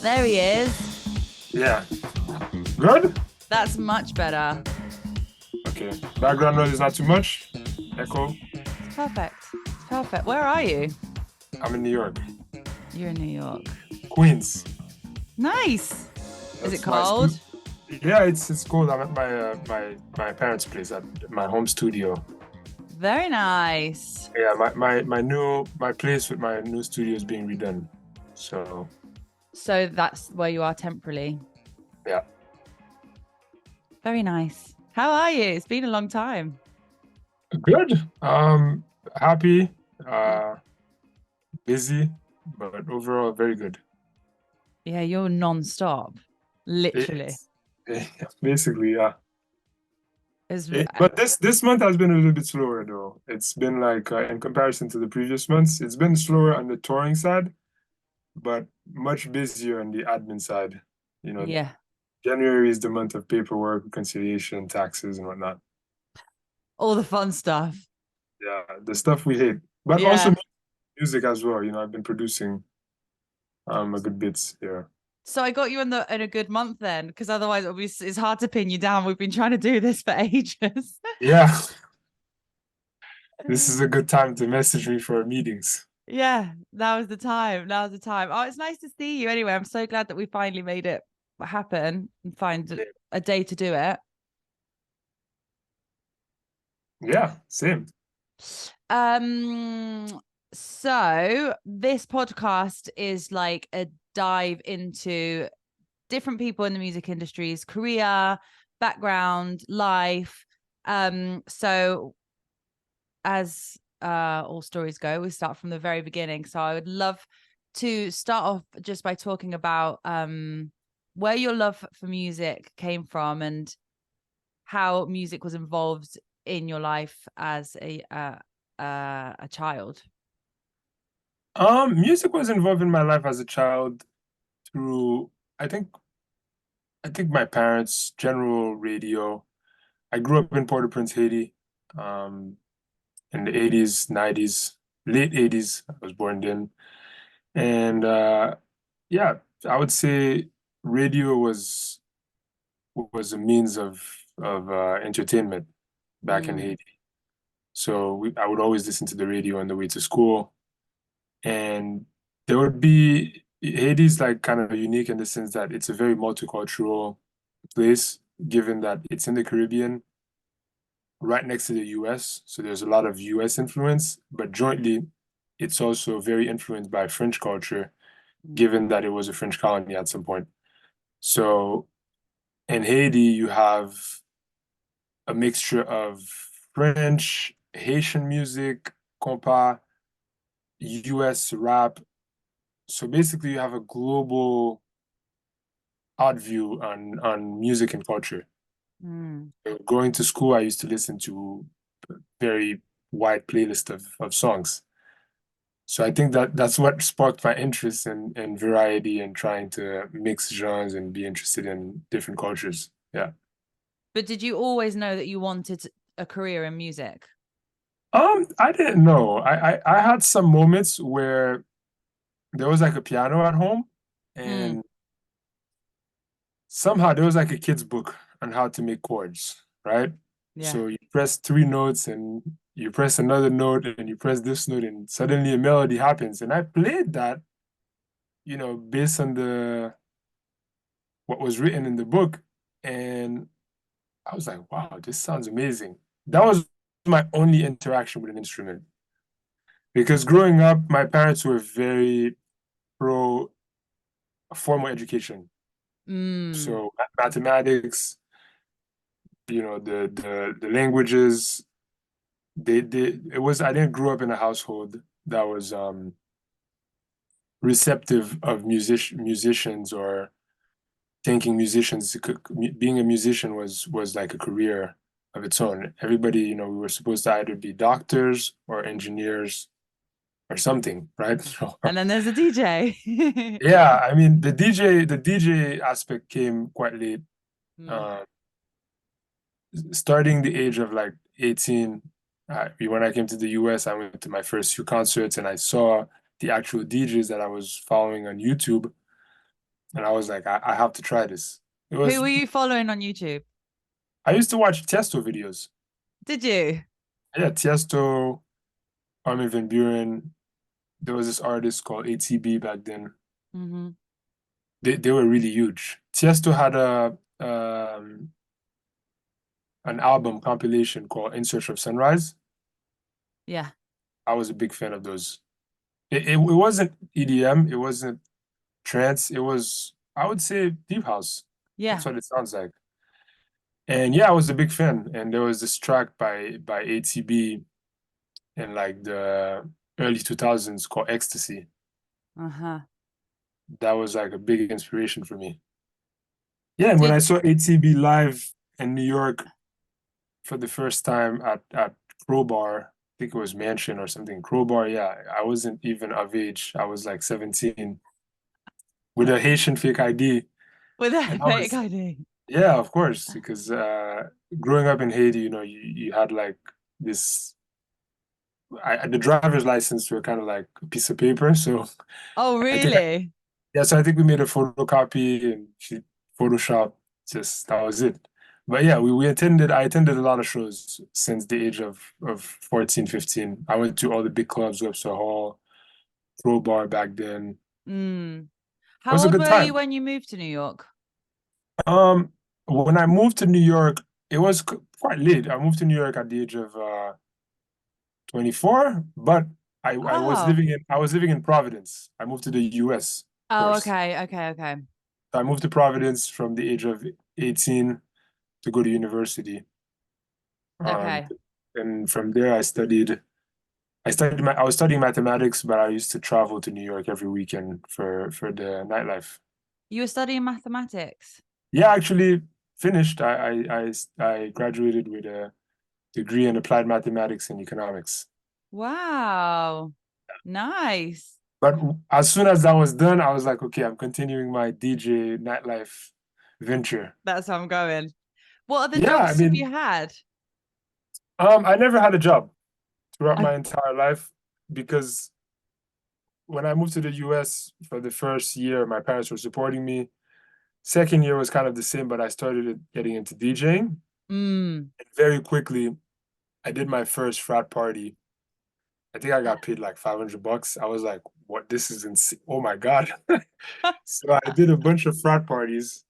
There he is. Yeah. Good? That's much better. Okay. Background noise is not too much. Echo. It's perfect. It's perfect. Where are you? I'm in New York. You're in New York. Queens. Nice. Is it That's my cold? Yeah, it's cool. I'm at my parents' place at my home studio. Very nice. Yeah, my place with my new studio is being redone. So So that's where you are temporarily. yeah. Very nice. How are you? It's been a long time. Good. Happy, uh busy, but overall very good. Yeah, you're non-stop. Literally. It's basically, yeah. It's, But this month has been a little bit slower though. It's been like in comparison to the previous months, it's been slower on the touring side, but much busier on the admin side. You know, yeah, January is the month of paperwork, reconciliation, taxes, and whatnot. all the fun stuff. Yeah, the stuff we hate, but also Yeah. music as well. I've been producing a good bits here. So I got you in a good month then, because otherwise it's hard to pin you down. We've been trying to do this for ages. Yeah, this is a good time to message me for meetings. Yeah, that was the time. That was the time. Oh, it's nice to see you anyway. I'm so glad that we finally made it happen and find a day to do it. Yeah, same. Um, so this podcast is like a dive into different people in the music industry's career, background, life. So as all stories go, we start from the very beginning. So I would love to start off just by talking about where your love for music came from and how music was involved in your life as a child. Music was involved in my life as a child through, I think, I think my parents, general radio. I grew up in Port-au-Prince, Haiti, um, in the 80s, 90s, late 80s. I was born then. And yeah, I would say radio was a means of entertainment back in Mm, Haiti. So I would always listen to the radio on the way to school. And there would be Haiti's like kind of unique in the sense that it's a very multicultural place, given that it's in the Caribbean, right next to the US. So there's a lot of US influence, but jointly, it's also very influenced by French culture, mm, given that it was a French colony at some point. So in Haiti, you have a mixture of French, Haitian music, compas, US rap. So basically, you have a global odd view on music and culture. mm. Going to school, I used to listen to a very wide playlist of songs. So I think that that's what sparked my interest in variety and trying to mix genres and be interested in different cultures. Yeah. But did you always know that you wanted a career in music? I didn't know. I had some moments where there was like a piano at home, Mm, and somehow there was like a kid's book on how to make chords, right? yeah. So you press three notes and you press another note and you press this note and suddenly a melody happens. And I played that, based on the what was written in the book. And I was like, wow, this sounds amazing. That was my only interaction with an instrument. Because growing up, my parents were very pro formal education. Mm, So mathematics, the languages, they it was I didn't grow up in a household that was receptive of musicians or thinking being a musician was like a career of its own. Everybody, we were supposed to either be doctors or engineers or something, right? So, and then there's a DJ. yeah, I mean the DJ aspect came quite late. Mm. Um, Starting the age of like 18, when I came to the US, I went to my first few concerts and I saw the actual DJs that I was following on YouTube. and I was like, I have to try this. It Who was were you following on YouTube? I used to watch Tiesto videos. Did you? Yeah, Tiesto, Armin van Buuren. There was this artist called ATB back then. Hmm. They were really huge. Tiesto had a an album compilation called In Search of Sunrise. Yeah. I was a big fan of those. It wasn't EDM, it wasn't trance, it was, I would say, deep house. That's Yeah. what it sounds like. And yeah, I was a big fan. And there was this track by ATB in like the early 2000s called Ecstasy. Uh-huh. That was like a big inspiration for me. Yeah, and when I Did saw ATB live in New York for the first time at Crowbar, I think it was Mansion or something. Crowbar, yeah, I wasn't even of age. I was like 17 with a Haitian fake ID. with a And I fake was, ID. yeah, of course, because growing up in Haiti, you had like this, the driver's license were kind of like a piece of paper. So Oh, I think, really? yeah, so I think we made a photocopy and she Photoshop, just that was it. But yeah, I attended a lot of shows since the age of 14, 15. I went to all the big clubs, Webster Hall, Crowbar back then. Mm. It How was a old good were you time. when you moved to New York? Um, when I moved to New York, it was quite late. I moved to New York at the age of 24, but Oh. I was living in Providence. I moved to the US Oh, first. okay, okay, okay. So I moved to Providence from the age of 18 to go to university. Um, Okay. and from there I was studying mathematics, but I used to travel to New York every weekend for the nightlife. You were studying mathematics. Yeah, I actually finished. I graduated with a degree in applied mathematics and economics. Wow. Nice. But as soon as that was done, I was like, okay, I'm continuing my DJ nightlife venture. That's how I'm going. What other Yeah, I jobs have mean, you had? I never had a job throughout I, my entire life because when I moved to the US for the first year, my parents were supporting me. Second year was kind of the same, but I started getting into DJing. mm. And very quickly, I did my first frat party. I think I got paid like $500. I was like, what? This is insane. Oh my God. So I did a bunch of frat parties.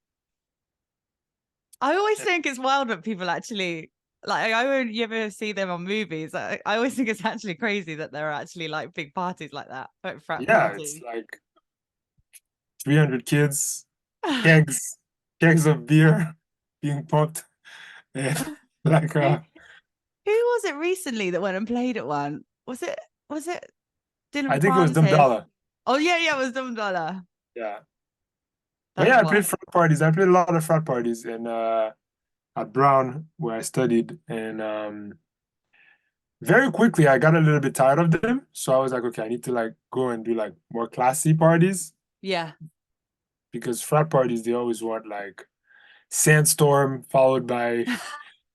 I always think it's wild that people actually like. I won't you ever see them on movies. I always think it's actually crazy that there are actually like big parties like that, like frat Yeah, it's parties. like 300 kids, kegs, kegs of beer being pumped. And like, Who was it recently that went and played at one? Was it I Dylan think it was Francis? Dumdala. Oh yeah, yeah, it was Dumb Dollar. Yeah. But That's yeah, I why. played frat parties. I played a lot of frat parties in at Brown where I studied. And very quickly I got a little bit tired of them. So I was like, okay, I need to like go and do like more classy parties Yeah. because frat parties they always want like Sandstorm followed by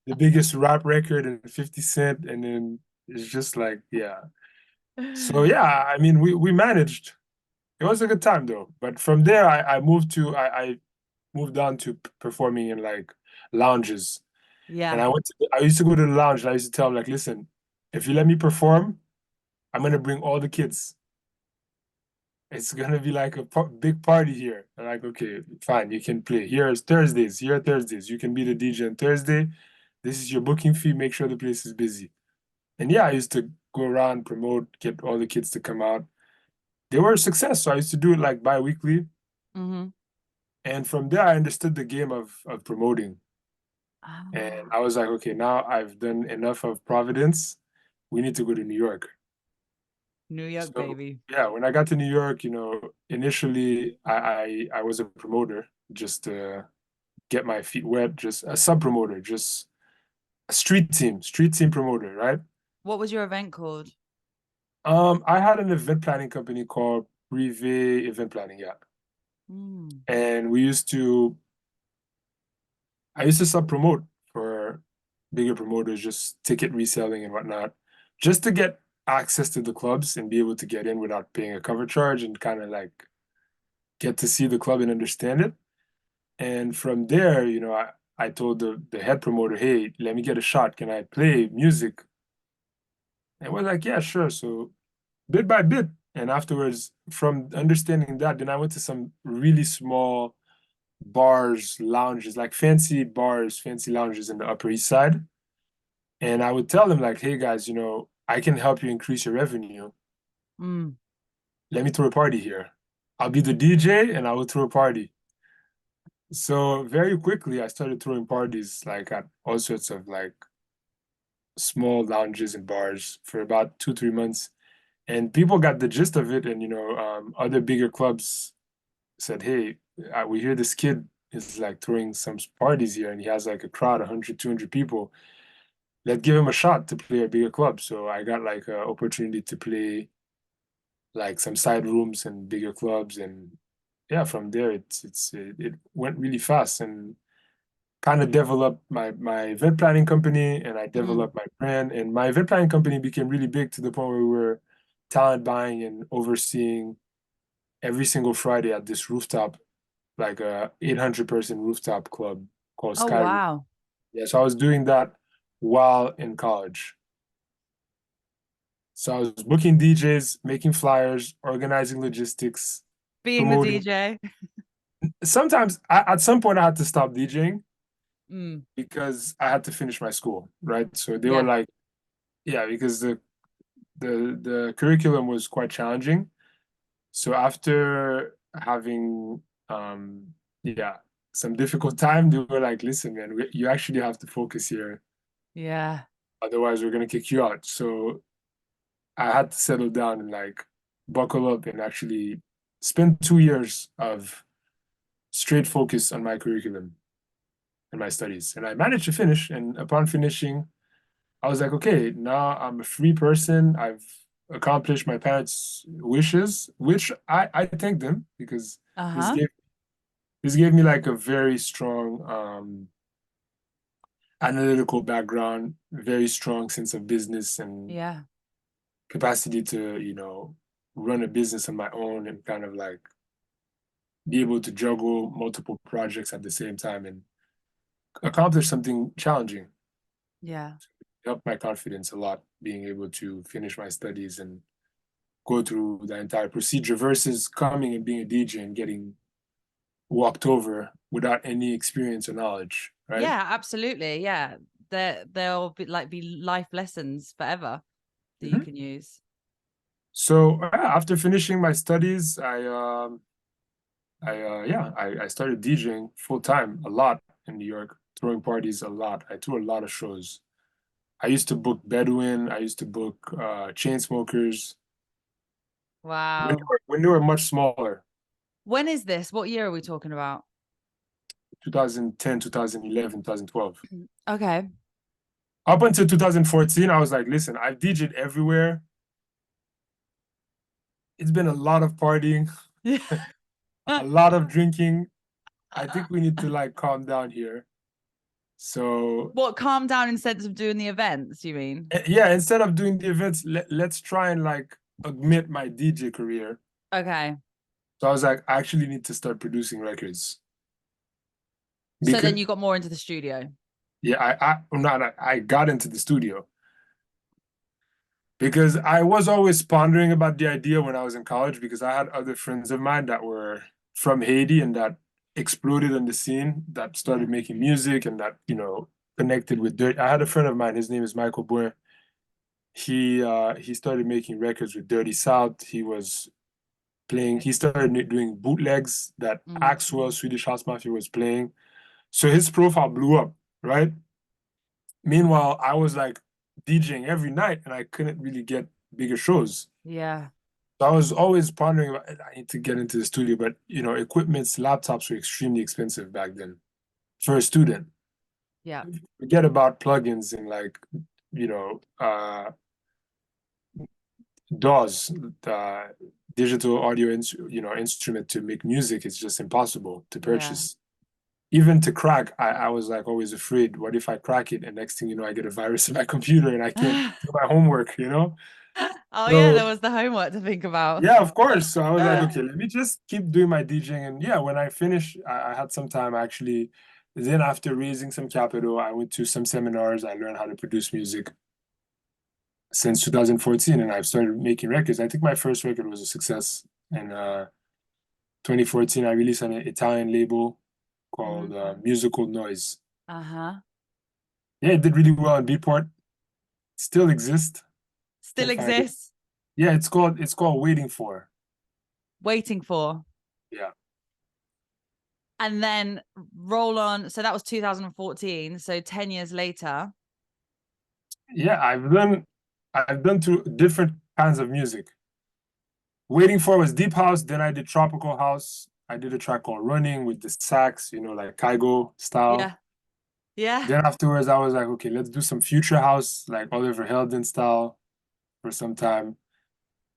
the biggest rap record and 50 Cent, and then it's just like, yeah. So yeah, I mean we managed. It was a good time though. But from there I moved on to performing in like lounges. And Yeah. I used to go to the lounge and I used to tell them like, listen, if you let me perform, I'm gonna bring all the kids. It's gonna be like a big party here. I'm like, okay, fine, you can play. Here's Thursdays. Here are Thursdays. You can be the DJ on Thursday. This is your booking fee. Make sure the place is busy. And yeah, I used to go around, promote, get all the kids to come out. They were a success. So I used to do it like bi-weekly. Mm-hmm. And from there, I understood the game of promoting. And Ah, I was like, okay, now I've done enough of Providence. We need to go to New York. New York, So baby. yeah, when I got to New York, initially I was a promoter just to get my feet wet, just a sub promoter, just a street team promoter, right? What was your event called? I had an event planning company called Privé Event Planning, yeah. Mm. And I used to sub promote for bigger promoters, just ticket reselling and whatnot, just to get access to the clubs and be able to get in without paying a cover charge and kind of like get to see the club and understand it. And from there, I told the head promoter, hey, let me get a shot. Can I play music? And we're like, yeah, sure. So bit by bit. And afterwards, from understanding that, then I went to some really small bars, lounges, like fancy bars, fancy lounges in the Upper East Side. And I would tell them, like, hey guys, I can help you increase your revenue. Mm. Let me throw a party here. I'll be the DJ and I will throw a party. So very quickly I started throwing parties like at all sorts of like small lounges and bars for about 2, 3 months. And people got the gist of it. And other bigger clubs said, hey, we hear this kid is like throwing some parties here and he has like a crowd, 100, 200 people. Let's give him a shot to play a bigger club. So I got like an opportunity to play like some side rooms and bigger clubs. And yeah, from there it went really fast and kind of developed my event planning company, and I Mm. developed my brand, and my event planning company became really big to the point where we were talent buying and overseeing every single Friday at this rooftop, like a 800-person rooftop club called Oh, Sky Roof. wow. Yeah, so I was doing that while in college. So I was booking DJs, making flyers, organizing logistics, Being the promoting. DJ. Sometimes at some point I had to stop DJing Mm. because I had to finish my school, right? So they were Yeah. like, yeah, because the curriculum was quite challenging. So after having yeah, some difficult time, they were like, listen, man, you actually have to focus here. Yeah. Otherwise, we're gonna kick you out. So I had to settle down and like buckle up and actually spend 2 years of straight focus on my curriculum and my studies. And I managed to finish. And upon finishing, I was like, okay, now I'm a free person. I've accomplished my parents' wishes, which I thank them because this Uh-huh. gave this gave me like a very strong analytical background, very strong sense of business and Yeah. capacity to, run a business on my own and kind of like be able to juggle multiple projects at the same time and accomplish something challenging. Yeah. Helped my confidence a lot, being able to finish my studies and go through the entire procedure versus coming and being a DJ and getting walked over without any experience or knowledge, right? Yeah, absolutely. Yeah. There'll be life lessons forever that you Mhm. can use. So after finishing my studies, I started DJing full time a lot in New York, throwing parties a lot. I threw a lot of shows. I used to book Bedouin. I used to book Chainsmokers Wow. when they were much smaller, When is this? What year are we talking about? 2010, 2011, 2012. Okay. Up until 2014, I was like, listen, I've DJed everywhere. It's been a lot of partying, a lot of drinking. I think we need to like calm down here. So What, calm down instead of doing the events, you mean? yeah, instead of doing the events, let's try and like augment my DJ career. Okay. So I was like, I actually need to start producing records So then because you got more into the studio. yeah, I'm not, I got into the studio because I was always pondering about the idea when I was in college because I had other friends of mine that were from Haiti and that exploded on the scene, that Yeah. started making music and that, connected with dirt. I had a friend of mine, his name is Michael Boer. He started making records with Dirty South. He started doing bootlegs that Mm. Axwell, Swedish House Mafia, was playing. So his profile blew up, right? Meanwhile, I was like DJing every night and I couldn't really get bigger shows. Yeah. So I was always pondering about I need to get into the studio, but equipments, laptops were extremely expensive back then for a student. Yeah. Forget about plugins and like, you know, uh DAWs, the digital audio instrument to make music is just impossible to Yeah. purchase. Even to crack, I was like always afraid. What if I crack it and next thing you know, I get a virus in my computer and I can't do my homework, Oh yeah, there So was the homework to think about. yeah, of course. So I was like, okay, let me just keep doing my DJing. And yeah, when I finished, I had some time actually. Then after raising some capital, I went to some seminars. I learned how to produce music since 2014, and I've started making records. I think my first record was a success. In 2014, I released on an Italian label called Mm. Musical Noise. Uh-huh. Yeah, it did really well on Beatport. Still exists. Still Can't find it. exists. Yeah, it's called Waiting For. Waiting for. Yeah. And then roll on. So that was 2014. So 10 years later. Yeah, I've done two different kinds of music. Waiting For was deep house, then I did tropical house. I did a track called Running with the sax, like Kygo style. Yeah. Yeah. Then afterwards I was like, okay, let's do some future house, like Oliver Heldens style for some time.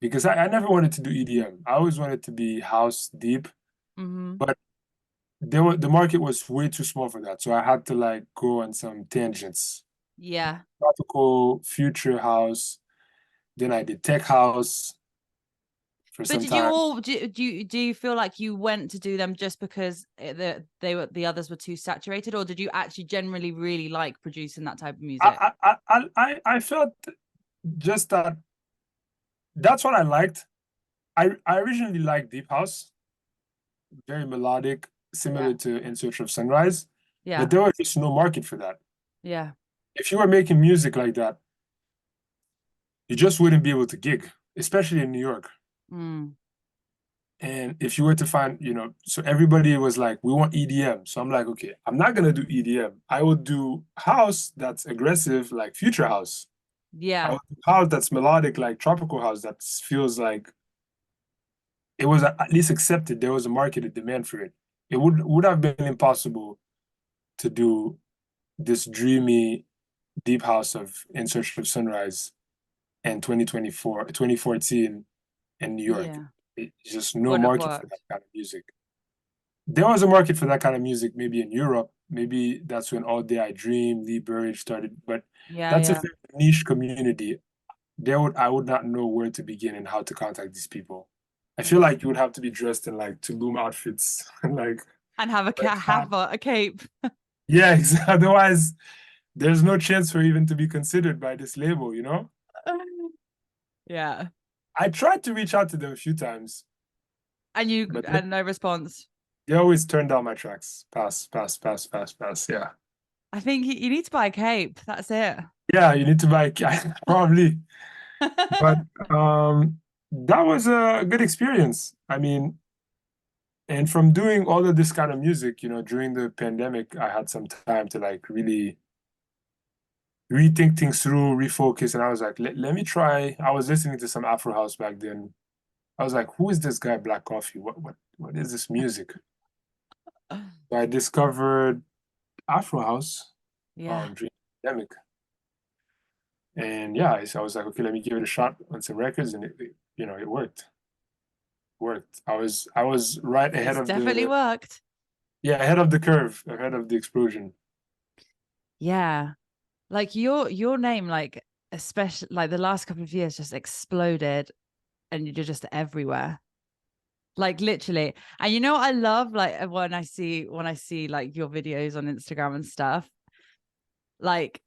Because I never wanted to do EDM. I always wanted to be house deep, Mm-hmm. but the market was way too small for that. So I had to like go on some tangents. Yeah. Tropical, future house. Then I did tech house for But some did you time. all do you feel like you went to do them just because the others were too saturated, or did you actually generally really like producing that type of music? I felt just that that's what I liked. I originally liked deep house, very melodic, Yeah. similar to In Search of Sunrise, but Yeah. there was just no market for that. Yeah. If you were making music like that, you just wouldn't be able to gig, especially in New York. Mm. And if you were to find, so everybody was like, we want EDM. So I'm like, okay, I'm not gonna do EDM. I will do house that's aggressive, like future house. I will Yeah. do house that's melodic, like tropical house, that feels like it was at least accepted. There was a market, a demand for it. It would have been impossible to do this dreamy deep house of In Search of Sunrise in 2014 in New York. Yeah. It's just no Wouldn't have market for that worked. kind of music. There was a market for that kind of music maybe in Europe. Maybe that's when All Day I Dream, Lee Burridge started, but Yeah. that's a Yeah. very niche community. I would not know where to begin and how to contact these people. I feel like you would have to be dressed in like Tulum outfits and like And have a hat. a cape. Yeah, exactly. Otherwise, there's no chance for even to be considered by this label. Yeah. I tried to reach out to them a few times, And you but and no response. they always turn down my tracks. Pass, pass, pass, pass, pass. Yeah. I think you need to buy a cape. That's it. Yeah, you need to buy probably. But that was a good experience. I mean, and from doing all of this kind of music, during the pandemic, I had some time to like really rethink things through, refocus, and I was like, let me try. I was listening to some Afro house back then. I was like, who is this guy, Black Coffee? What is this music? So I discovered Afro house Yeah. during the pandemic. And yeah, so I was like, okay, let me give it a shot on some records, and it worked. Worked. I was right ahead It's of definitely the worked. yeah, ahead of the curve, ahead of the explosion. Yeah. Like your name, like especially like the last couple of years just exploded and you're just everywhere. Like literally. And you know what I love? Like when I see like your videos on Instagram and stuff, like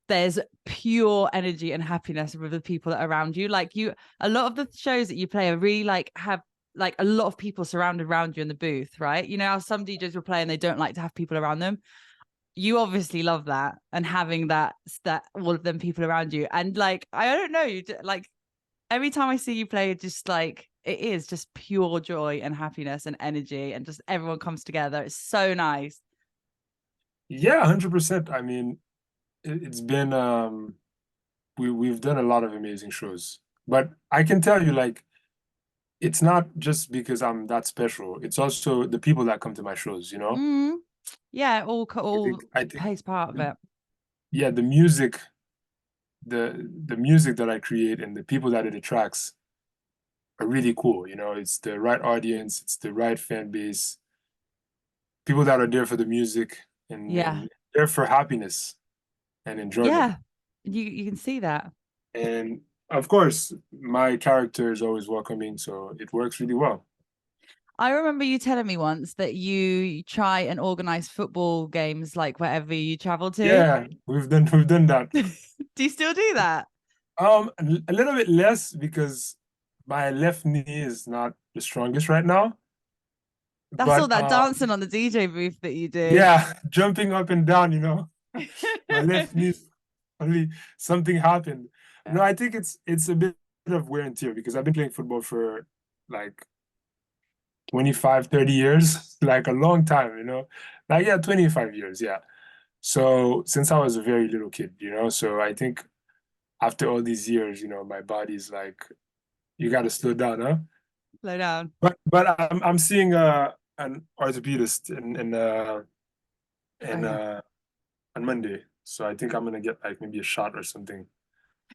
there's pure energy and happiness with the people that are around you. Like a lot of the shows that you play are really like have like a lot of people surrounded around you in the booth, right? You know how some DJs will play and they don't like to have people around them. You obviously love that and having that all of them people around you. And like I don't know, like every time I see you play, just like it is just pure joy and happiness and energy and just everyone comes together. It's so nice. Yeah, 100%. I mean, it's been we've done a lot of amazing shows. But I can tell you, like, it's not just because I'm that special. It's also the people that come to my shows. Mm, yeah, I all think I think plays part of it. yeah, the music that I create and the people that it attracts are really cool. It's the right audience, it's the right fan base, people that are there for the music and Yeah. and there for happiness and enjoyment. Yeah. You can see that. And Of course, my character is always welcoming, so it works really well. I remember you telling me once that you try and organize football games like wherever you travel to. Yeah, we've done that. Do you still do that? A little bit less because my left knee is not the strongest right now. That's all But that dancing on the DJ booth that you do. yeah, jumping up and down, my left knee only something happened. No, I think it's a bit of wear and tear because I've been playing football for like 25, 30 years, like a long time. Like yeah, 25 years, yeah. So since I was a very little kid, so I think after all these years, my body's like, you gotta slow down, huh? Slow down. But I'm seeing an orthopedist Oh in yeah. on Monday. So I think I'm gonna get like maybe a shot or something,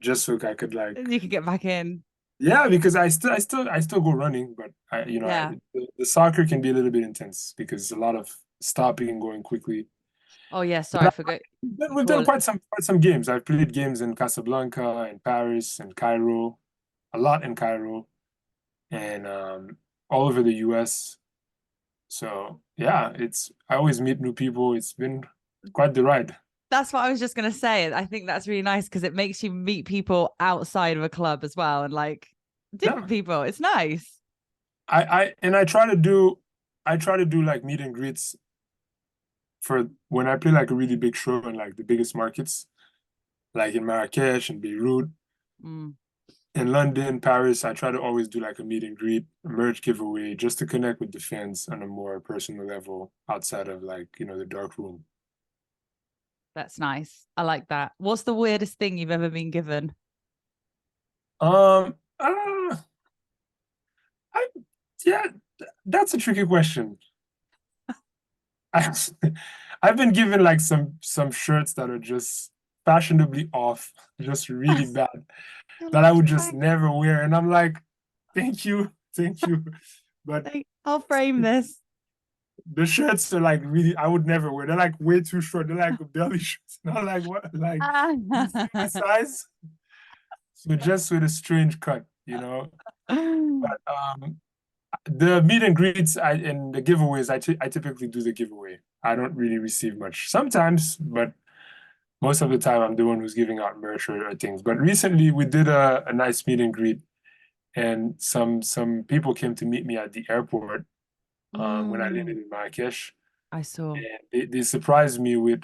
just so I could like, You can get back in. yeah, because I still go running, but Yeah. the soccer can be a little bit intense because a lot of stopping and going quickly. Oh yeah, sorry, I But forgot we've done call it. quite some games. I've played games in Casablanca, in Paris, and Cairo, a lot in Cairo, and all over the US. So yeah, I always meet new people. It's been quite the ride. That's what I was just gonna say. I think that's really nice because it makes you meet people outside of a club as well and like Yeah. different people. It's nice. I try to do like meet and greets for when I play like a really big show in like the biggest markets, like in Marrakesh and Beirut, Mm. in London, Paris. I try to always do like a meet and greet, a merch giveaway, just to connect with the fans on a more personal level outside of like, the dark room. That's nice. I like that. What's the weirdest thing you've ever been given? Um, uh, I yeah, that's a tricky question. I, I've been given like some shirts that are just fashionably off, just really bad, You're that I like, would just thank, never wear. And I'm like, thank you, thank you. But I'll frame this. the shirts are like really, I would never wear. They're like way too short. They're like belly shorts. Not like what, like you see my size? So just with a strange cut. But the meet and greets and the giveaways, I typically do the giveaway. I don't really receive much sometimes, but most of the time I'm the one who's giving out merch or things. But recently we did a nice meet and greet, and some people came to meet me at the airport when I landed Mm, in Marrakesh, I saw. and they surprised me with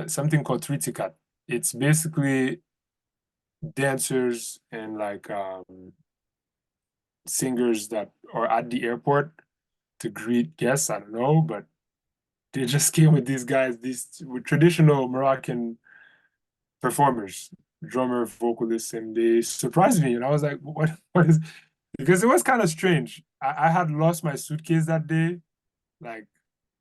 something called Tritikat. It's basically dancers and like singers that are at the airport to greet guests. I don't know, but they just came with these guys, these with traditional Moroccan performers, drummer, vocalists, and they surprised me. And I was like, what is, because it was kind of strange. I had lost my suitcase that day, like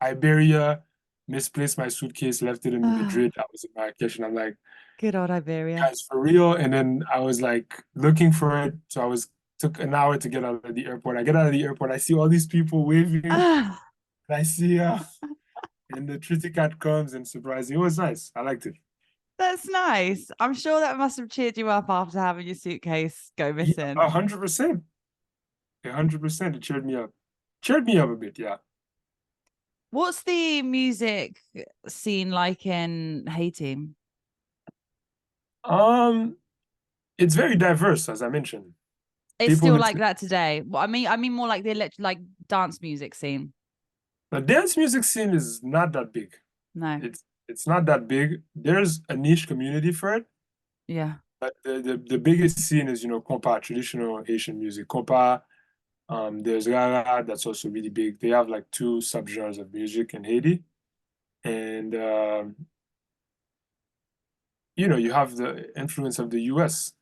Iberia, misplaced my suitcase, left it in Ah, Madrid. I was in Marrakesh, and I'm like, good old Iberia. guys, for real? And then I was like looking for it. So took an hour to get out of the airport. I get out of the airport, I see all these people waving, and Ah, I see and the Trinity cat comes and surprised me. It was nice. I liked it. that's nice. I'm sure that must have cheered you up after having your suitcase go Yeah, missing. 100%. 100%. It cheered me up. Cheered me up a bit, yeah. What's the music scene like in Haiti? Um, it's very diverse, as I mentioned. It's People still like listen. that today. Well, I mean more like the like dance music scene. The dance music scene is not that big. No. It's not that big. There's a niche community for it, Yeah. but the biggest scene is, compa, traditional Haitian music. Compa, there's Rara, that's also really big. They have like two subgenres of music in Haiti. And you have the influence of the US.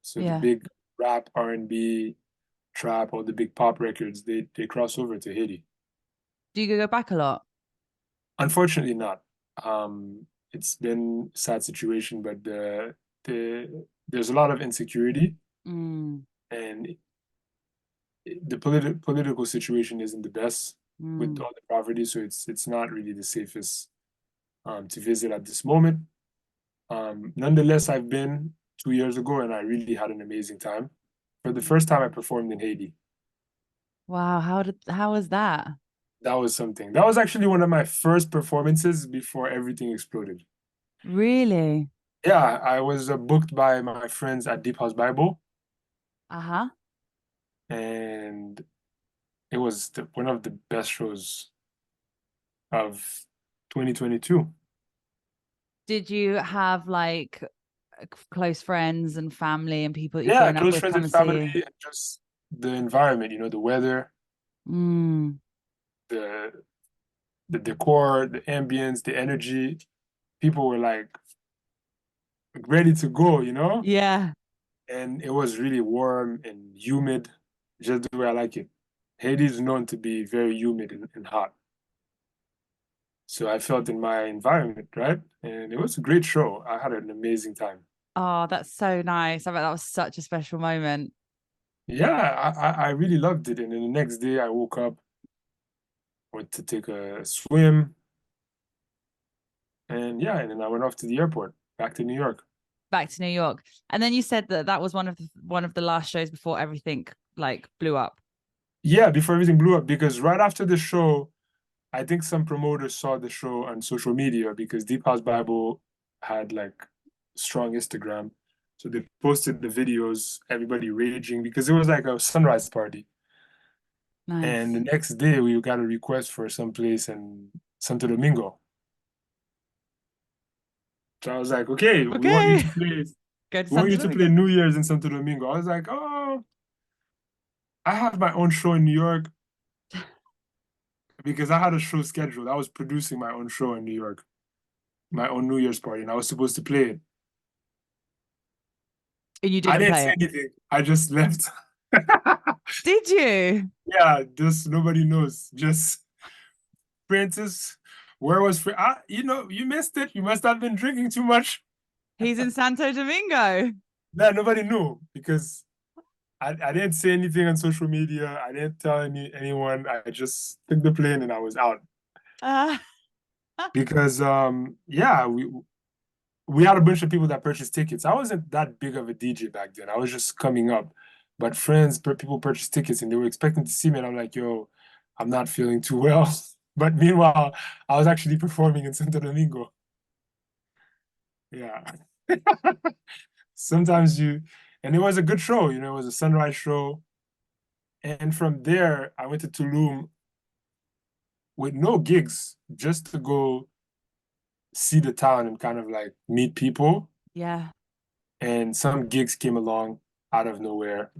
So the Yeah. big rap, R&B, trap, all the big pop records, they cross over to Haiti. Do you go back a lot? Unfortunately not. It's been a sad situation, but there's a lot of insecurity, Mm, and the political situation isn't the best with mm. all the poverty, so it's not really the safest to visit at this moment. Nonetheless, I've been 2 years ago and I really had an amazing time. For the first time, I performed in Haiti. Wow, how was that? That was something. That was actually one of my first performances before everything exploded. Really? Yeah, I was booked by my friends at Deep House Bible, Uh-huh. and it was one of the best shows of 2022. Did you have like close friends and family and people that you've Yeah, grown up close with friends come and and see family, you? and just the environment, the weather, Mm. the the decor, the ambience, the energy. People were like ready to go. Yeah. And it was really warm and humid, just the way I like it. Haiti is known to be very humid and hot. So I felt in my environment, right? And it was a great show. I had an amazing time. Oh, that's so nice. I bet that was such a special moment. Yeah, I really loved it. And then the next day I woke up, went to take a swim, and yeah, and then I went off to the airport, back to New York. Back to New York. And then you said that that was one of the last shows before everything like blew up. Yeah, before everything blew up, because right after the show, I think some promoters saw the show on social media because Deep House Bible had like strong Instagram. So they posted the videos, everybody raging because it was like a sunrise party. And the Nice. next day we got a request for some place in Santo Domingo. So I was like, okay, we want you Okay. to play, Go to we want Santo you to play Domingo. New Year's in Santo Domingo. I was like, oh, I have my own show in New York because I had a show scheduled. I was producing my own show in New York, my own New Year's party, and I was supposed to play it. And you I didn't didn't play say it. anything. I just left. Did you? Yeah, just nobody knows. Just Francis, where was you missed it. You must have been drinking too much. He's in Santo Domingo. No, nobody knew because I didn't say anything on social media. I didn't tell anyone. I just took the plane and I was out. Uh, Because yeah, we had a bunch of people that purchased tickets. I wasn't that big of a DJ back then. I was just coming up. But people purchased tickets and they were expecting to see me. And I'm like, yo, I'm not feeling too well. But meanwhile, I was actually performing in Santo Domingo. Yeah. Sometimes and it was a good show, it was a sunrise show. And from there, I went to Tulum with no gigs, just to go see the town and kind of like meet people. yeah. And some gigs came along out of nowhere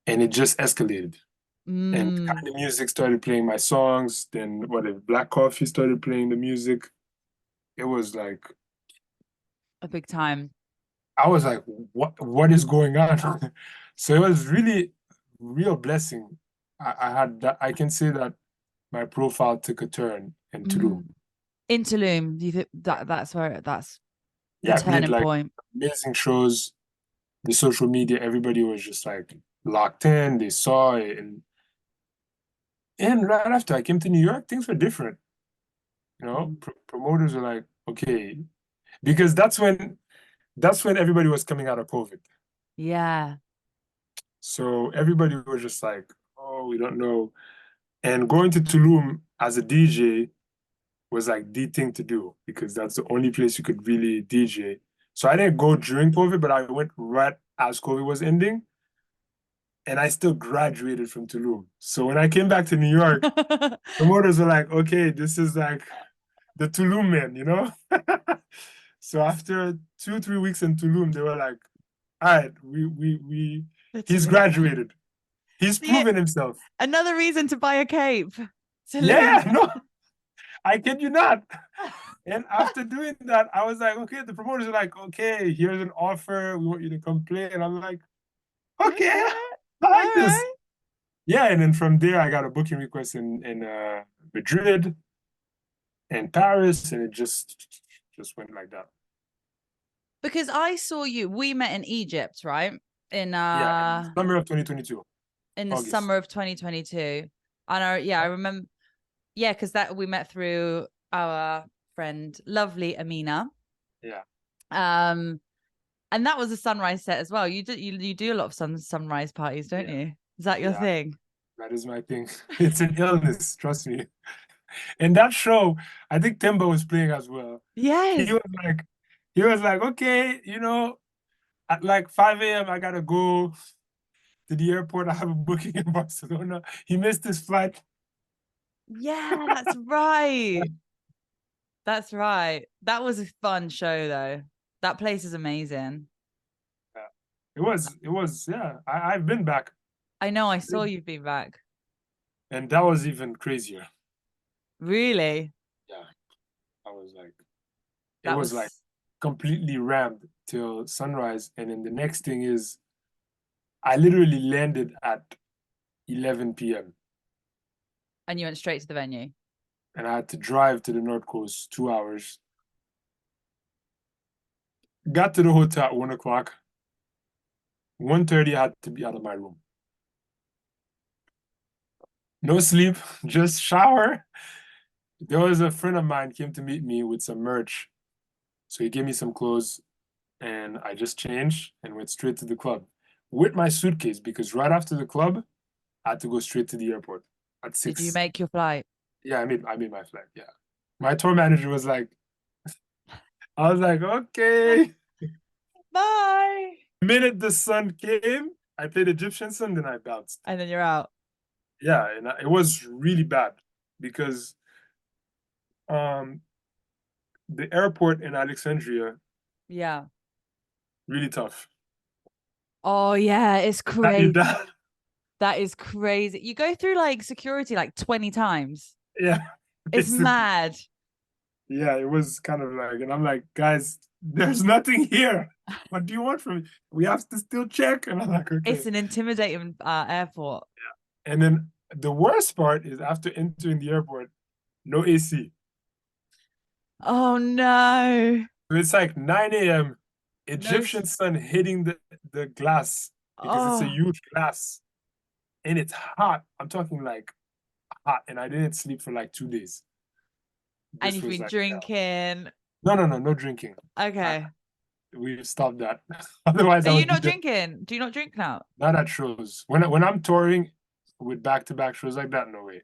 and it just escalated. And Mm, kind of music started playing my songs. Then Black Coffee started playing the music. It was like a big time. I was like, what is going on? So it was really real blessing. I had that. I can say that my profile took a turn in Tulum. Mm. In Tulum, do you think Yeah, that's where that's the yeah, I played turning like point? amazing shows. The social media, everybody was just like locked in. They saw it, and right after I came to New York, things were different. Mm. Promoters were like, okay, because that's when everybody was coming out of COVID. Yeah. So everybody was just like, oh, we don't know. And going to Tulum as a DJ was like the thing to do because that's the only place you could really DJ. So I didn't go during COVID, but I went right as COVID was ending, and I still graduated from Tulum. So when I came back to New York, promoters were like, okay, this is like the Tulum man. So after 2, 3 weeks in Tulum, they were like, all right, The he's Tulum. graduated. He's See, proven himself. another reason to buy a cape. Tulum. Yeah, no, I kid you not. And after doing that, I was like, okay, the promoters are like, okay, here's an offer. We want you to come play. And I'm like, okay, Okay. I All like this. right. Yeah, and then from there, I got a booking request in Madrid and Paris, and it just went like that. Because I saw you, we met in Egypt, right? In Yeah, in uh summer of 2022, in the August. summer of 2022. And I remember, yeah, because that we met through our friend, lovely Amina. Yeah. Um, and that was a sunrise set as well. You do a lot of sunrise parties, don't Yeah. you? Is that your Yeah. thing? That is my thing. It's an illness, trust me. In that show, I think Timba was playing as well. He Yes. was like, he was like, okay, at like 5 a.m. I gotta go to the airport. I have a booking in Barcelona. He missed his flight. Yeah, that's right. That's right. That was a fun show though. That place is amazing. Yeah. It was, yeah. I've been back. I know I saw you've been back. And that was even crazier. Really? Yeah. I was like, it That was like was completely rammed till sunrise. And then the next thing is I literally landed at 11 p.m. and you went straight to the venue. and I had to drive to the North Coast 2 hours. Got to the hotel at 1 o'clock. 1:30, I had to be out of my room. No sleep, just shower. There was a friend of mine came to meet me with some merch. So he gave me some clothes and I just changed and went straight to the club with my suitcase because right after the club, I had to go straight to the airport at Did you 6. make your flight? Yeah, I made my flight. Yeah. My tour manager was like, I was like, okay. Bye. The minute the sun came, I played Egyptian sun, then I bounced. And then you're out. Yeah, and it was really bad because um the airport in Alexandria Yeah. really tough. Oh yeah, it's That you crazy. down. That is crazy. You go through like security like 20 times. Yeah, It's basically. mad. Yeah, it was kind of like, and I'm like, guys, there's nothing here. What do you want from me? We have to still check. And I'm like, It's okay. an intimidating airport. And then the worst part is after entering the airport, no AC. Oh no. So it's like 9 a.m. No. Egyptian sun hitting the glass because it's a Oh, huge glass and it's hot. I'm talking like hot, and I didn't sleep for like 2 days. and This you've was been like hell. drinking. No, no, no, no drinking. I, Okay. we stopped that. Otherwise, Are I you would be not dead. drinking? Do you not drink now? Not at shows. When I'm touring with back-to-back shows like that, no way.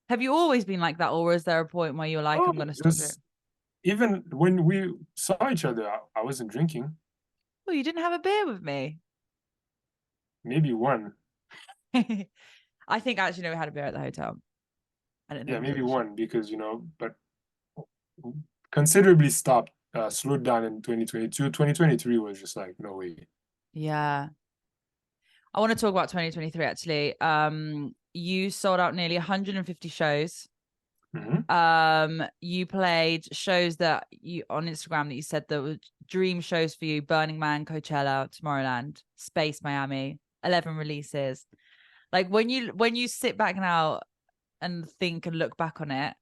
Have you always been like that, or is there a point where you're like, Oh, I'm gonna stop just drinking? even when we saw each other, I wasn't drinking. Well, you didn't have a beer with me. Maybe one. I think actually no, we had a beer at the hotel. I don't Yeah, think we did maybe the show. one because but considerably stopped, slowed down in 2022. 2023 was just like, no way. Yeah. I want to talk about 2023 actually. You sold out nearly 150 shows. Hmm. You played shows that you on Instagram that you said that were dream shows for you: Burning Man, Coachella, Tomorrowland, Space Miami, 11 releases. Like when you sit back now and think and look back on it,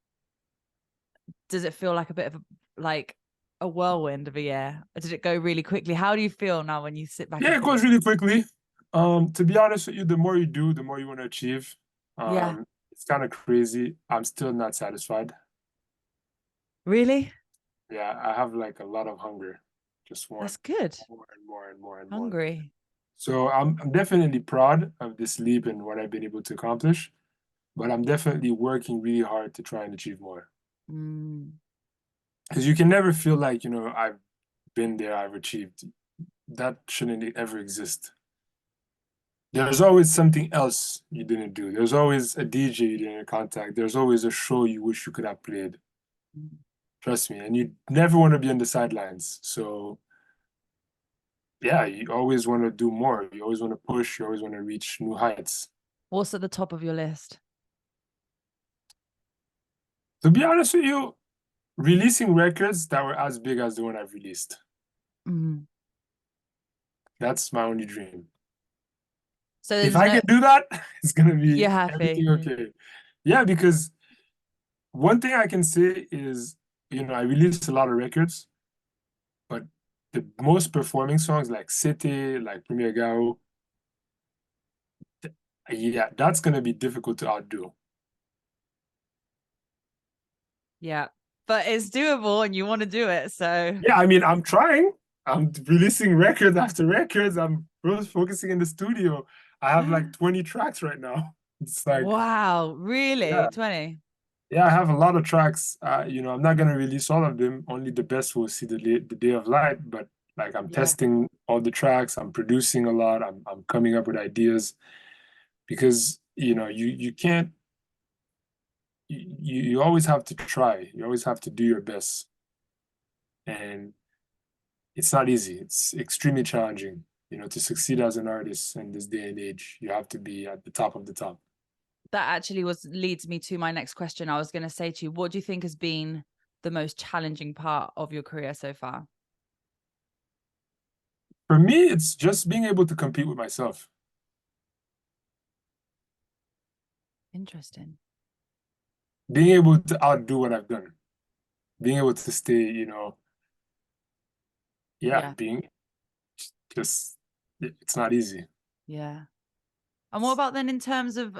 does it feel like a bit of like a whirlwind of a year? Or did it go really quickly? How do you feel now when you sit back Yeah, and it goes think? really quickly. To be honest with you, the more you do, the more you want to achieve. Yeah, It's kind of crazy. I'm still not satisfied. really? Yeah, I have like a lot of hunger. Just want That's good. more and more and more and more. Hungry. So I'm definitely proud of this leap and what I've been able to accomplish, but I'm definitely working really hard to try and achieve more. Mm, Because you can never feel like, I've been there, I've achieved. That shouldn't ever exist. There's always something else you didn't do. There's always a DJ you didn't contact. There's always a show you wish you could have played. Trust me. And you never want to be on the sidelines. So yeah, you always want to do more. You always want to push. You always want to reach new heights. what's at the top of your list? To be honest with you, releasing records that were as big as the one I've released. Mm. That's my only dream. So If there's I no, can do that, it's gonna you're be happy. everything okay. Yeah, because one thing I can say is, I released a lot of records, but the most performing songs like City, like Premier Gao, yeah, that's gonna be difficult to outdo. Yeah. but it's doable and you want to do it. So Yeah, I mean, I'm trying. I'm releasing records after records. I'm focusing in the studio. I have like 20 tracks right now. It's like, wow, really? yeah, 20? yeah, I have a lot of tracks. I'm not gonna release all of them. Only the best will see the day of light. But like, I'm Yeah. testing all the tracks. I'm producing a lot. I'm coming up with ideas because you can't. You always have to try. You always have to do your best, and it's not easy. It's extremely challenging. To succeed as an artist in this day and age, you have to be at the top of the top. That actually leads me to my next question. I was going to say to you, what do you think has been the most challenging part of your career so far? For me, it's just being able to compete with myself, Interesting. being able to outdo what I've done, being able to stay, yeah, Yeah. being just, it's not easy. Yeah. And what about then in terms of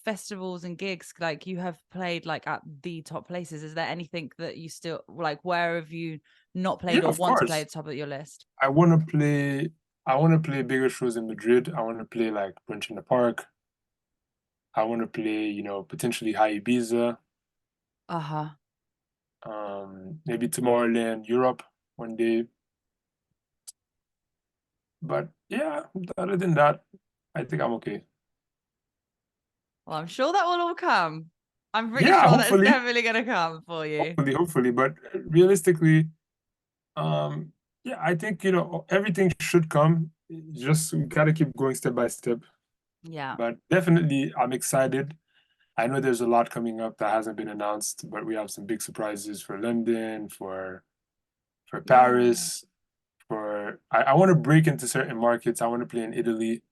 festivals and gigs? Like you have played like at the top places. Is there anything that you still like? Where have you not played Yeah, or of want to play course. at the top of your list? I want to play. I want to play bigger shows in Madrid. I want to play like Brunch in the Park. I want to play, potentially High Ibiza. Uh-huh. Maybe Tomorrowland, Europe one day. But yeah, other than that, I think I'm okay. Well, I'm sure that will all come. I'm pretty Yeah, sure that it's hopefully, definitely going to come for you. hopefully. But realistically, um, yeah, I think, everything should come. Just we gotta keep going step by step. Yeah. But definitely, I'm excited. I know there's a lot coming up that hasn't been announced, but we have some big surprises for London, for Yeah. Paris, I want to break into certain markets. I want to play in Italy.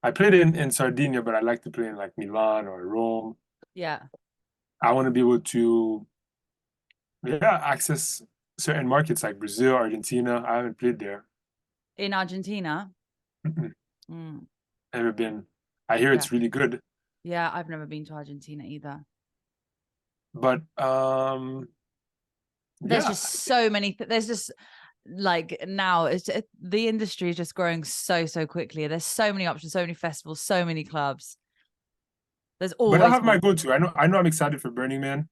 I played in Sardinia, but I like to play in like Milan or Rome. Yeah. I want to be able to, yeah, access certain markets like Brazil, Argentina. I haven't played there. In Argentina. Mm-mm. Mm, Never been. I hear yeah. it's really good, Yeah. I've never been to Argentina either. but There's yeah. just so many, there's just like now the industry is just growing so quickly. There's so many options, so many festivals, so many clubs. There's But I always have my more. go-to. I know I'm excited for Burning Man Are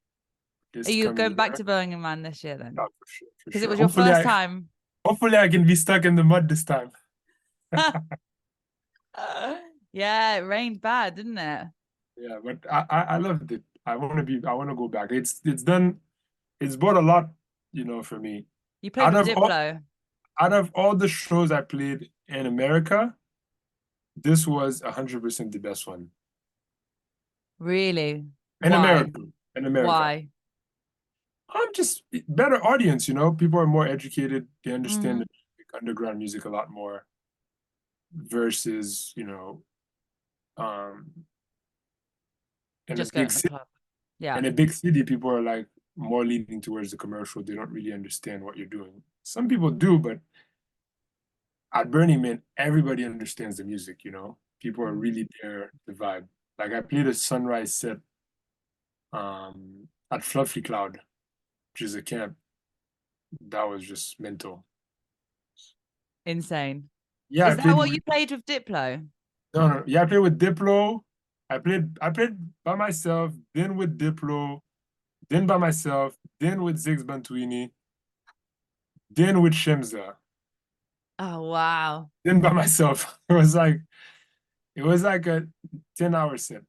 this you coming going back year. to Birmingham Man this year Yeah, then? for sure, for Because it sure. was your first time. Hopefully I can be stuck in the mud this time. Yeah, it rained bad, didn't it? Yeah, but I loved it. I want to go back. It's brought a lot, for me. You played Out with of all Diplo. out of all the shows I played in America, this was 100% the best one. Really? In Why? America. In America. Why? I'm just better audience, People are more educated. They understand Mm, the underground music a lot more versus, um in a just going big to the city. club. Yeah. In a big city, people are like more leaning towards the commercial. They don't really understand what you're doing. Some people do, but at Burning Man, everybody understands the music. People are Mm. really there, the vibe. Like I played a sunrise set at Fluffy Cloud, which is a camp. That was just mental. Insane. Yeah, I Is that played what with you played with Diplo? no, no, yeah, I played with Diplo. I played by myself, then with Diplo, then by myself, then with Ziggs Bantwini, then with Shemza, Oh, wow. then by myself. It was like a 10-hour set.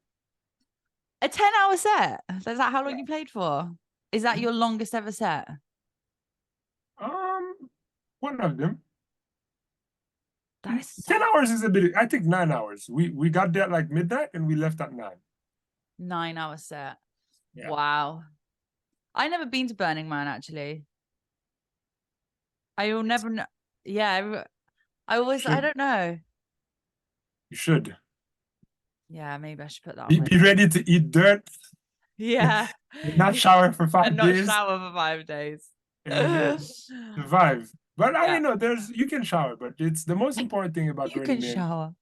A 10-hour set. Is that how long Yeah. you played for? Is that your longest ever set? Um, one of them. That is so 10 hours is a bit, I think 9 hours. We got there at like midnight and we left at 9. 9-hour set. Yeah. Wow. I never been to Burning Man actually. I will never know. Yeah, I Should don't know. you should. Yeah, maybe I should put that on my Be list. ready to eat dirt, Yeah. not shower for And five not days, shower for 5 days. and survive. But I Yeah. mean, no, you can shower, but it's the most important thing about You Burning can Man. shower.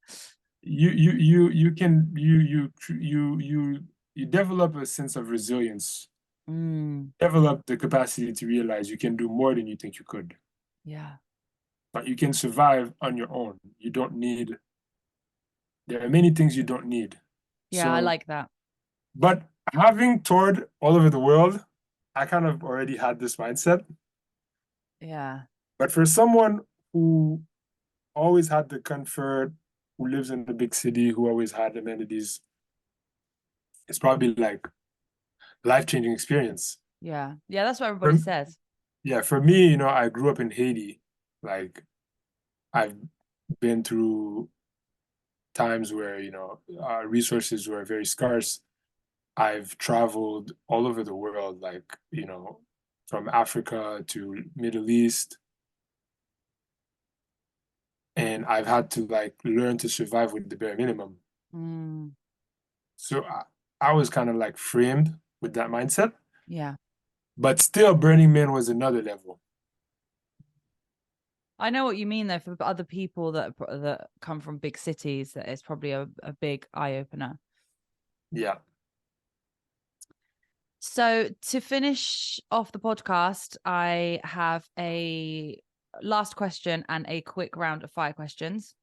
You can you develop a sense of resilience Mm, develop the capacity to realize you can do more than you think you could. yeah. But you can survive on your own. You don't need, there are many things you don't need. Yeah, I So, like that. but having toured all over the world, I kind of already had this mindset. Yeah. But for someone who always had the comfort, who lives in the big city, who always had amenities, it's probably like life-changing experience. Yeah. Yeah, that's what For, everybody says. yeah, for me, I grew up in Haiti. Like I've been through times where, resources were very scarce. I've traveled all over the world, like, from Africa to Middle East, and I've had to like learn to survive with the bare minimum. Mm, So I was kind of like framed with that mindset, yeah. but still Burning Man was another level. I know what you mean though, for other people that come from big cities, that it's probably a big eye opener. Yeah. So to finish off the podcast, I have a last question and a quick round of fire questions.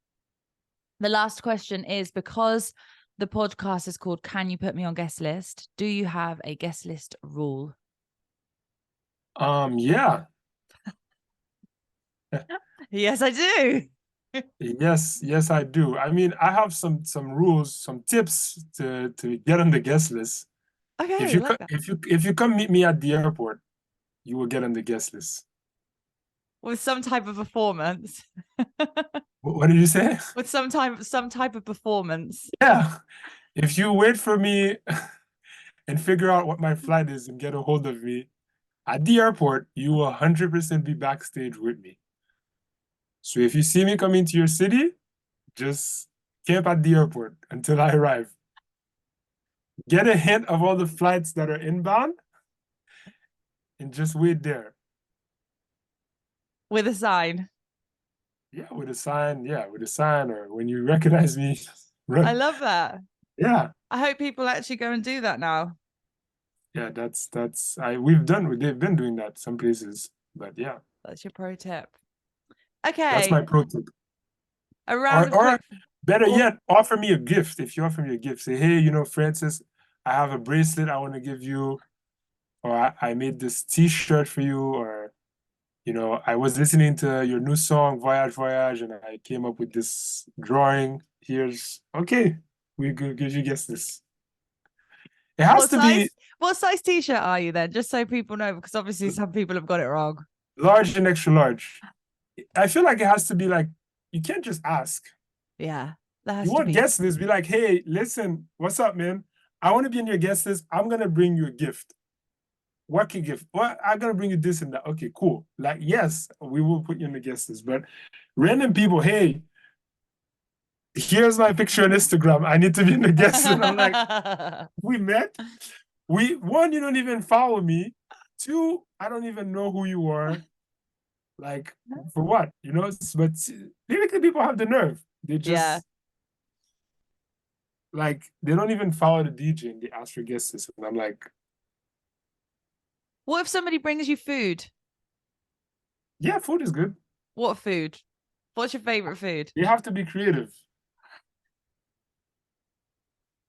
The last question is, because the podcast is called Can You Put Me on Guest List? Do you have a guest list rule? Yeah. Yes, I do. Yes, I do. I mean, I have some rules, some tips to get on the guest list. If Okay, you like that. if you come meet me at the airport, you will get on the guest list. With some type of performance. What did you say? With some type of performance. Yeah. If you wait for me and figure out what my flight is and get a hold of me at the airport, you will 100% be backstage with me. So if you see me coming to your city, just camp at the airport until I arrive. Get a hint of all the flights that are inbound and just wait there. With a sign. Yeah, with a sign. Yeah, with a sign, or when you recognize me, I run. love that. Yeah, I hope people actually go and do that now. yeah. They've been doing that some places, but yeah, That's your pro tip. that's Okay. my pro tip. A round Or of quick. better Oh, yet, offer me a gift. If you offer me a gift, say, hey, Francis, I have a bracelet I want to give you, or I made this T-shirt for you, or I was listening to your new song, Voyage Voyage, and I came up with this drawing. Here's okay. We could give you guess this. It has what to size? be What size t-shirt are you then? Just so people know, because obviously some people have got it wrong. large and extra large. I feel like it has to be like you can't just ask. Yeah, that You has to want be. guest list, be like, hey, listen, what's up, man? I want to be in your guest list. I'm gonna bring you a gift. What can gift? What I'm gonna bring you this and that. Okay, cool. Like, yes, we will put you in the guest list, but random people, hey, here's my picture on Instagram. I need to be in the guest list. I'm like, we met. One, you don't even follow me. Two, I don't even know who you are. Like, for what? But lyrically, people have the nerve. They Yeah. just like they don't even follow the DJ and they ask for guest list. And I'm like, What if somebody brings you food? yeah, food is good. What food? What's your favorite food? You have to be creative.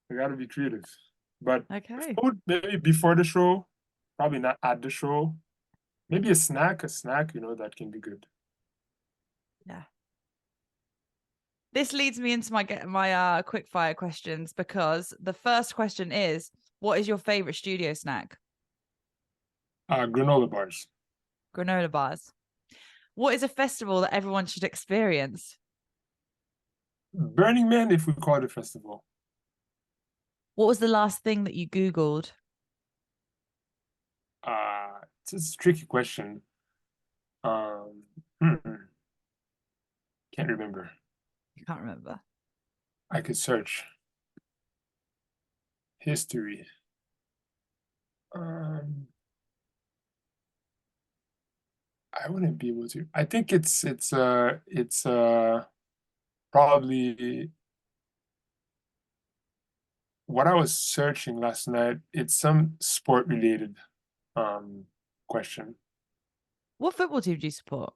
You gotta be creative. But Okay. food maybe before the show, probably not at the show. Maybe a snack, that can be good. Yeah. This leads me into my quick fire questions, because the first question is, what is your favorite studio snack? Granola bars. Granola bars. What is a festival that everyone should experience? Burning Man, if we call it a festival. What was the last thing that you Googled? It's a tricky question. Um, hmm, can't remember. You can't remember. I could search history. Um, I wouldn't be able to. I think it's probably what I was searching last night. It's some sport related. question. What football team do you support?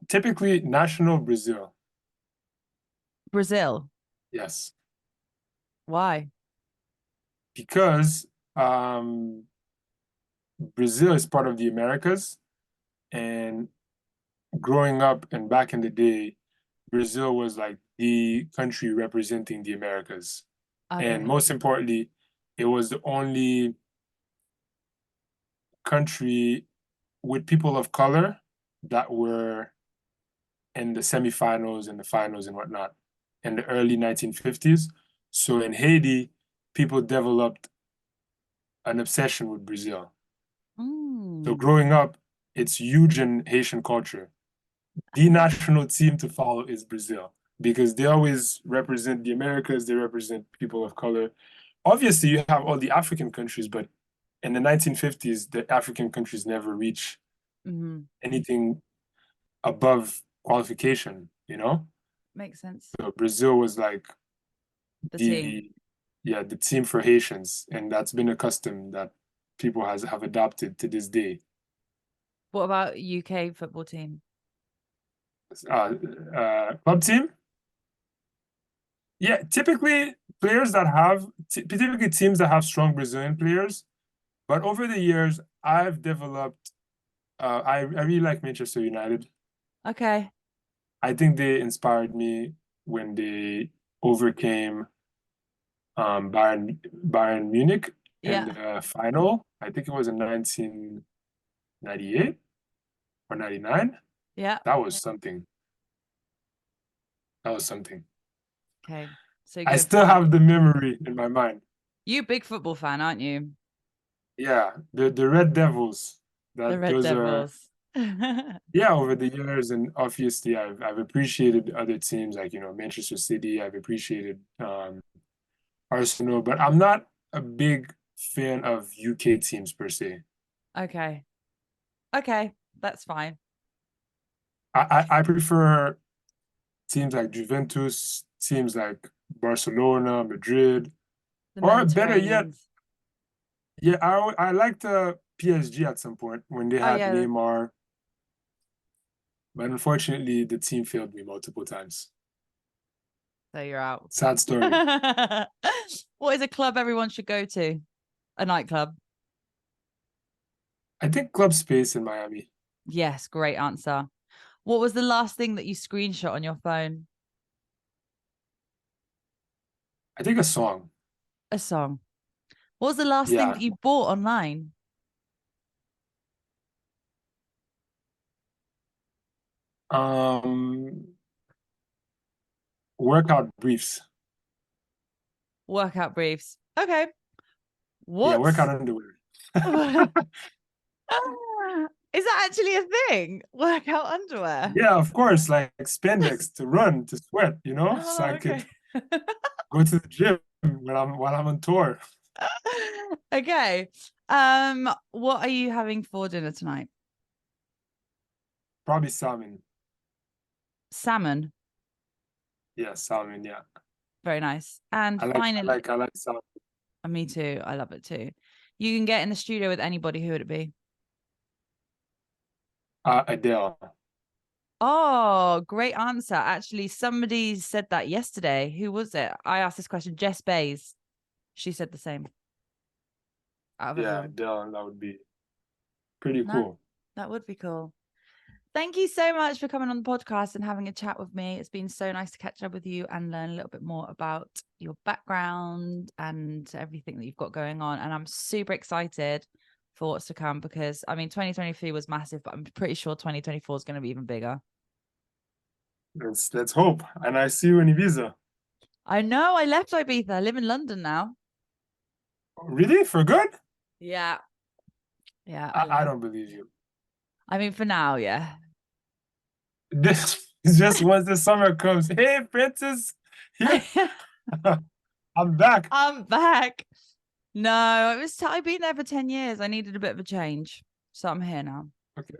Typically, national Brazil. Brazil. Yes, Why? because um, Brazil is part of the Americas, and growing up and back in the day, Brazil was like the country representing the Americas. And Okay. most importantly, it was the only country with people of color that were in the semifinals and the finals and whatnot in the early 1950s. So in Haiti, people developed an obsession with Brazil. So Mm. growing up, it's huge in Haitian culture. The national team to follow is Brazil because they always represent the Americas, they represent people of color. Obviously, you have all the African countries, but in the 1950s, the African countries never reached Mm-hmm. anything above qualification, you know? Makes sense. So Brazil was like The team. the yeah, the team for Haitians, and that's been a custom that people have adopted to this day. What about UK football team? Uh, Club team? Yeah, typically typically teams that have strong Brazilian players, but over the years I've developed I really like Manchester United. Okay. I think they inspired me when they overcame Bayern Munich in Yeah. the final. I think it was in 1998 or 99. Yeah. That was something. That was something. Okay. So you're I going for still Man. have the memory in my mind. You a big football fan, aren't you? Yeah, the Red Devils. The That Red those are Devils. Yeah. yeah, over the years, and obviously I've appreciated other teams like Manchester City. I've appreciated Arsenal, but I'm not a big fan of UK teams per se. Okay. Okay. That's fine. I prefer teams like Juventus, teams like Barcelona, Madrid, The or better yet, Mediterraneans. yeah, I liked PSG at some point when they Oh had yeah. Neymar, but unfortunately the team failed me multiple times. So you're out. Sad story. What is a club everyone should go to? A nightclub. I think Club Space in Miami. Yes, great answer. What was the last thing that you screenshot on your phone? I think a song. A song. What was the last thing that Yeah. you bought online? Um, Workout briefs. Workout briefs. Okay. Yeah, What's workout underwear. is that actually a thing? Workout underwear. Yeah, of course, like spandex to run, to sweat, so Oh, I could okay. go to the gym while I'm on tour. Okay. What are you having for dinner tonight? Probably salmon. Salmon. Yeah, salmon, yeah. Very nice. And I like I finally, like I like salmon. me too. I love it too. You can get in the studio with anybody. Who would it be? Adele. Oh, great answer. Actually, somebody said that yesterday. Who was it? I asked this question. Jess Bays. She said the same out of Yeah, everyone. Adele, that would be pretty No, cool. that would be cool. Thank you so much for coming on the podcast and having a chat with me. It's been so nice to catch up with you and learn a little bit more about your background and everything that you've got going on. And I'm super excited for what's to come because, I mean, 2023 was massive, but I'm pretty sure 2024 is going to be even bigger. Let's hope. And I see you in Ibiza. I know. I left Ibiza. I live in London now. Really? For good? Yeah. Yeah. I I left. don't believe you. I mean, for now, yeah. This just once the summer comes. Hey, Princess, here I'm back. I'm back. No, I've been there for 10 years. I needed a bit of a change. So I'm here now. Okay.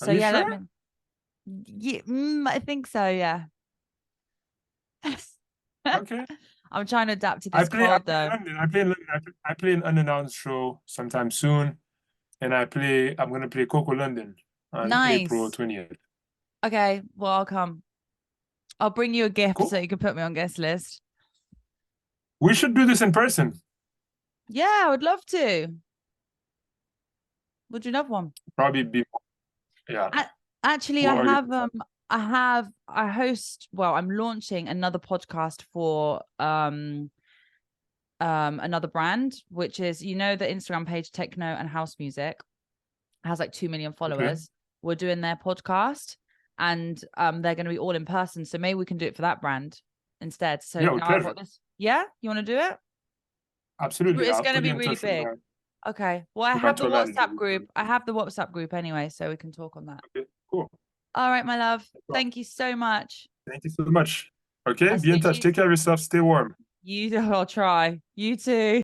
Are So you yeah, sure? let me. Yeah, I think so. Yeah. Okay. I'm trying to adapt to I this play I cold play in though. London. I play in London. I play an unannounced show sometime soon. And I'm gonna play Coco London on April Nice. 20th. Okay, well I'll come. I'll bring you a gift so Cool. you can put me on guest list. We should do this in person. Yeah, I would love to. Would you love one? Probably be yeah. Actually, We'll organize. I host, well, I'm launching another podcast for another brand, which is, you know, the Instagram page Techno and House Music has like 2 million Okay. followers. We're doing their podcast and they're going to be all in person. So maybe we can do it for that brand instead. So Yeah, with now I've pleasure. got this. Yeah, you want to do it? Absolutely. It's I'll going to put be you in really touch with big. Okay. Well, my tour manager. I have the WhatsApp group anyway, so we can talk on that. Okay, cool. All right, my love. Well, Thank you so much. thank you so much. Okay, I'll be in speak to touch. you Take care of soon. yourself. Stay warm. You, I'll try. You too.